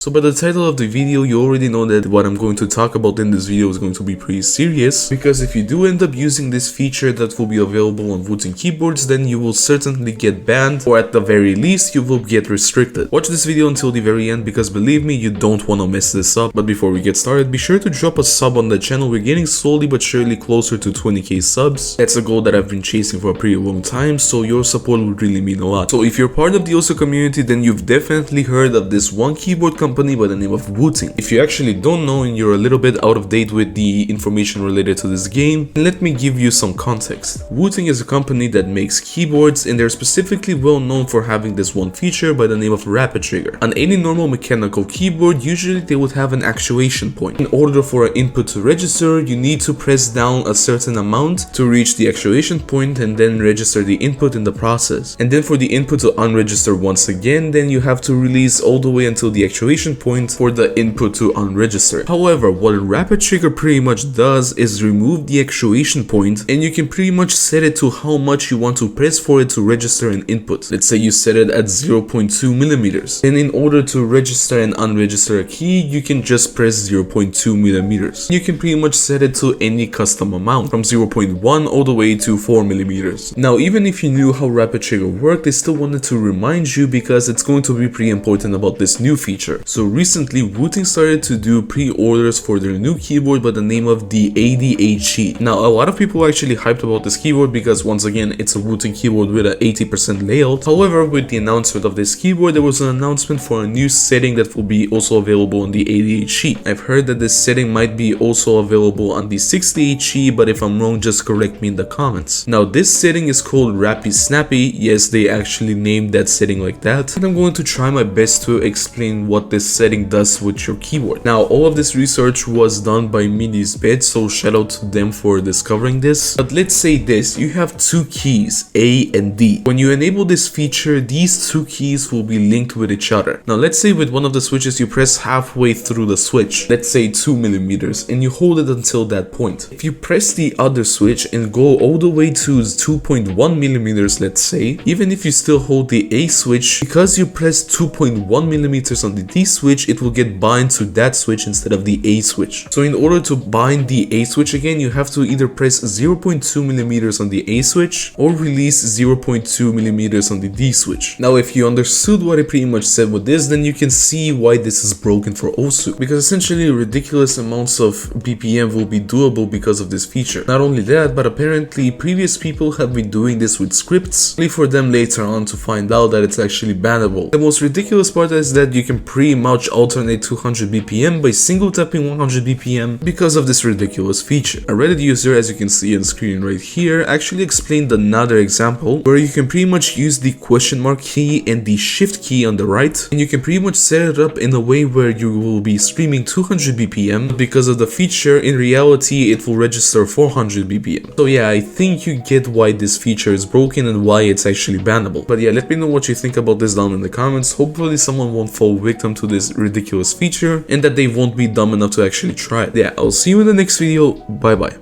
So by the title of the video, you already know that what I'm going to talk about in this video is going to be pretty serious, because if you do end up using this feature that will be available on Wooting keyboards, then you will certainly get banned, or at the very least you will get restricted. Watch this video until the very end, because believe me, you don't want to mess this up. But before we get started, be sure to drop a sub on the channel. We're getting slowly but surely closer to 20k subs. That's a goal that I've been chasing for a pretty long time, so your support would really mean a lot. So if you're part of the OSU community, then you've definitely heard of this one keyboard company by the name of Wooting. If you actually don't know and you're a little bit out of date with the information related to this game, let me give you some context. Wooting is a company that makes keyboards, and they're specifically well known for having this one feature by the name of Rappy trigger. On any normal mechanical keyboard, usually they would have an actuation point. In order for an input to register, you need to press down a certain amount to reach the actuation point and then register the input in the process. And then for the input to unregister once again, then you have to release all the way until the actuation point for the input to unregister. However, what a Rappy trigger pretty much does is remove the actuation point, and you can pretty much set it to how much you want to press for it to register an input. Let's say you set it at 0.2 millimeters. And in order to register and unregister a key, you can just press 0.2 millimeters. You can pretty much set it to any custom amount, from 0.1 all the way to 4 millimeters. Now, even if you knew how Rappy trigger worked, I still wanted to remind you, because it's going to be pretty important about this new feature. So recently, Wooting started to do pre-orders for their new keyboard by the name of the 80HE. Now, a lot of people are actually hyped about this keyboard because, once again, it's a Wooting keyboard with an 80% layout. However, with the announcement of this keyboard, there was an announcement for a new setting that will be also available on the 80HE. I've heard that this setting might be also available on the 60HE, but if I'm wrong, just correct me in the comments. Now, this setting is called Rappy Snappy. Yes, they actually named that setting like that. And I'm going to try my best to explain what this setting does with your keyboard. Now, all of this research was done by MiniSbed, so shout out to them for discovering this. But let's say this, you have two keys, A and D. When you enable this feature, these two keys will be linked with each other. Now, let's say with one of the switches, you press halfway through the switch, let's say 2 millimeters, and you hold it until that point. If you press the other switch and go all the way to 2.1 millimeters, let's say, even if you still hold the A switch, because you press 2.1 millimeters on the D switch, it will get bind to that switch instead of the A switch. So in order to bind the A switch again, you have to either press 0.2 millimeters on the A switch or release 0.2 millimeters on the D switch. Now, if you understood what I pretty much said with this, then you can see why this is broken for OSU, because essentially ridiculous amounts of BPM will be doable because of this feature. Not only that, but apparently previous people have been doing this with scripts, only for them later on to find out that it's actually bannable. The most ridiculous part is that you can pretty much alternate 200 BPM by single tapping 100 BPM because of this ridiculous feature. A Reddit user, as you can see on screen right here, actually explained another example where you can pretty much use the question mark key and the shift key on the right, and you can pretty much set it up in a way where you will be streaming 200 BPM. Because of the feature, in reality it will register 400 BPM. So yeah, I think you get why this feature is broken and why it's actually bannable. But yeah, let me know what you think about this down in the comments. Hopefully someone won't fall victim to this ridiculous feature and that they won't be dumb enough to actually try it. Yeah, I'll see you in the next video. Bye bye.